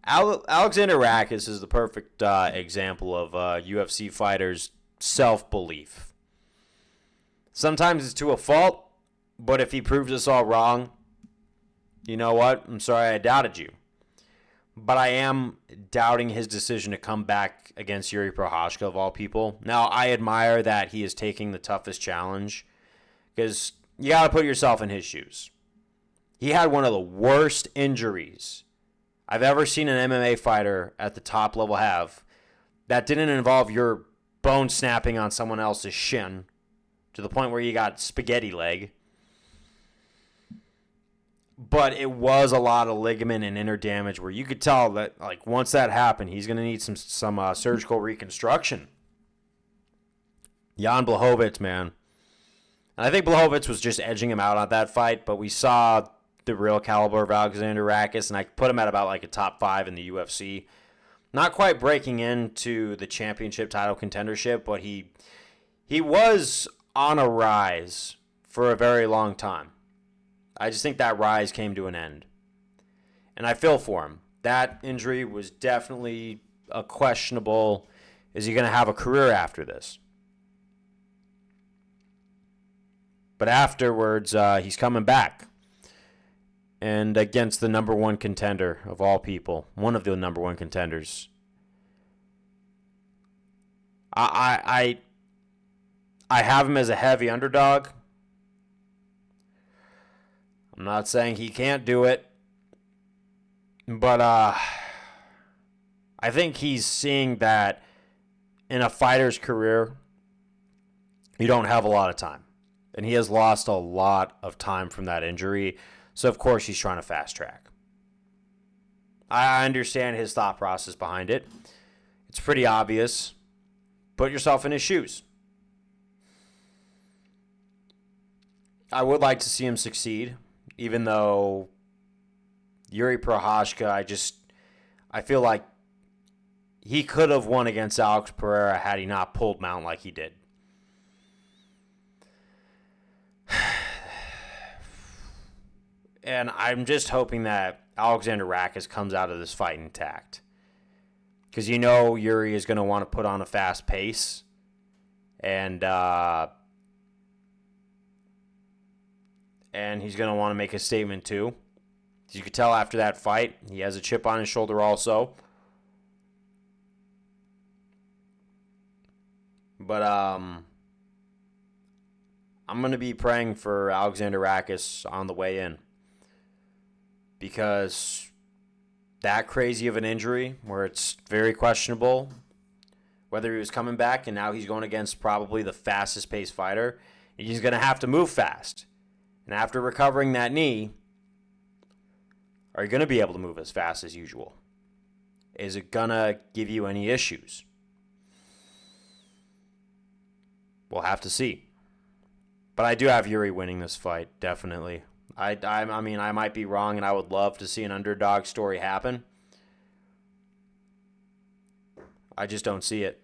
Alexander Rakic is the perfect example of UFC fighters' self-belief. Sometimes it's to a fault, but if he proves us all wrong, you know what? I'm sorry I doubted you. But I am doubting his decision to come back against Jiri Prochazka, of all people. Now, I admire that he is taking the toughest challenge because you got to put yourself in his shoes. He had one of the worst injuries I've ever seen an MMA fighter at the top level have that didn't involve your bone snapping on someone else's shin to the point where you got spaghetti leg. But it was a lot of ligament and inner damage where you could tell that, like, once that happened, he's going to need some surgical reconstruction. Jan Blachowicz, man. And I think Blachowicz was just edging him out on that fight, but we saw the real caliber of Alexander Rakic, and I put him at about like a top 5 in the UFC. Not quite breaking into the championship title contendership, but he was on a rise for a very long time. I just think that rise came to an end. And I feel for him. That injury was definitely a questionable, is he going to have a career after this? But afterwards, he's coming back. And against the number one contender of all people, one of the number one contenders. I have him as a heavy underdog. I'm not saying he can't do it, but I think he's seeing that in a fighter's career, you don't have a lot of time. And he has lost a lot of time from that injury, so of course he's trying to fast track. I understand his thought process behind it. It's pretty obvious. Put yourself in his shoes. I would like to see him succeed. Even though Jiri Prochazka, I feel like he could have won against Alex Pereira had he not pulled mount like he did. And I'm just hoping that Alexander Rakic comes out of this fight intact. Because you know Jiri is going to want to put on a fast pace. And he's going to want to make a statement too. As you could tell after that fight, he has a chip on his shoulder also. But I'm going to be praying for Alexander Rakic on the way in. Because that crazy of an injury, where it's very questionable whether he was coming back, and now he's going against probably the fastest paced fighter, he's going to have to move fast. And after recovering that knee, are you going to be able to move as fast as usual? Is it going to give you any issues? We'll have to see. But I do have Jiri winning this fight, definitely. I mean, I might be wrong, and I would love to see an underdog story happen. I just don't see it.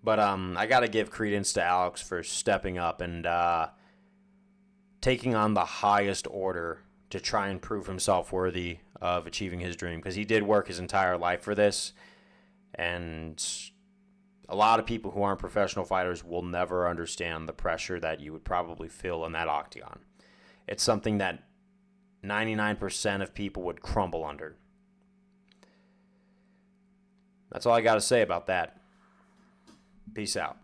But I got to give credence to Alex for stepping up and taking on the highest order to try and prove himself worthy of achieving his dream. Because he did work his entire life for this. And a lot of people who aren't professional fighters will never understand the pressure that you would probably feel in that octagon. It's something that 99% of people would crumble under. That's all I got to say about that. Peace out.